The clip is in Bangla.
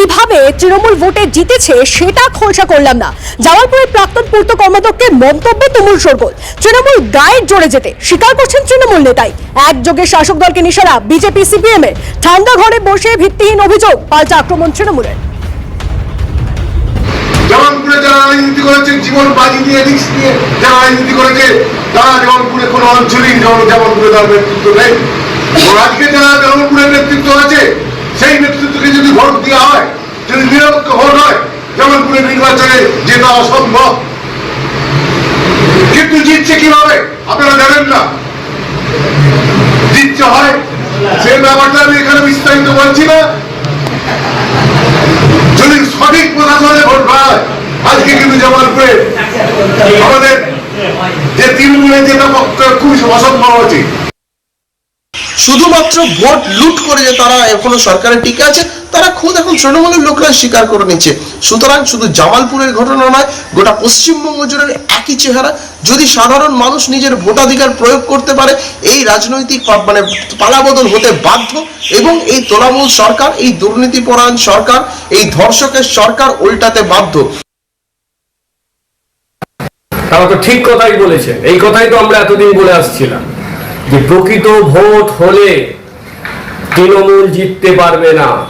কিভাবে তৃণমূল ভোটে জিতেছে সেটা খোলসা করলাম না। জামালপুরের প্রাক্তন পূর্ত কর্মাধ্যক্ষের মন্তব্যে তুমুল শোরগোল। তৃণমূল গায়ের জোরে যেতে স্বীকার করছেন তৃণমূল নেতাই। একযোগে শাসক দলকে নিশানা বিজেপি সিপিএম এর। ঠান্ডা ঘরে বসে ভিত্তিহীন অভিযোগ, পাল্টা আক্রমণ তৃণমূলের। জামালপুরে যারা রাজনীতি করেছে, জীবন বাজি দিয়ে রিস্ক নিয়ে যারা রাজনীতি করেছে, তারা জামালপুরে কোনো অঞ্চলেই জামালপুরে তার নেতৃত্ব নেই। আজকে যারা জামালপুরের নেতৃত্ব আছে, সেই নেতৃত্বকে যদি ভোট দেওয়া হয়, যদি নিরপেক্ষ ভোট হয়, জামালপুরের নির্বাচনে জেতা অসম্ভব। কিন্তু জিতছে কিভাবে আপনারা জানেন না। জিতছে হয় সেই ব্যাপারটা আমি এখানে বিস্তারিত বলছি না। যদি সঠিক প্রশাসনে ভোট হয়, আজকে কিন্তু জামালপুরে আমাদের যে তৃণমূলের যেটা পক্ষে খুবই অসম্ভব আছে। শুধুমাত্র ভোট লুট করে যে তারা এখনো সরকারের টিকে আছে, তারা খুদ এখন তৃণমূলের লোকরা স্বীকার করে নিচ্ছে। সুতরাং শুধু জামালপুরের ঘটনা নয়, গোটা পশ্চিমবঙ্গ জুড়ে একই চেহারা। যদি সাধারণ মানুষ নিজের ভোটাধিকার প্রয়োগ করতে পারে, এই রাজনৈতিক পালাবদল হতে বাধ্য। এবং এই তৃণমূল সরকার, এই দুর্নীতিপরায়ণ সরকার, এই ধর্ষকের সরকার উল্টাতে বাধ্য। তারা তো ঠিক কথাই বলেছেন। এই কথাই তো আমরা এতদিন বলে আসছিলাম যে প্রকৃত ভোট হলে তৃণমূল জিততে পারবে না।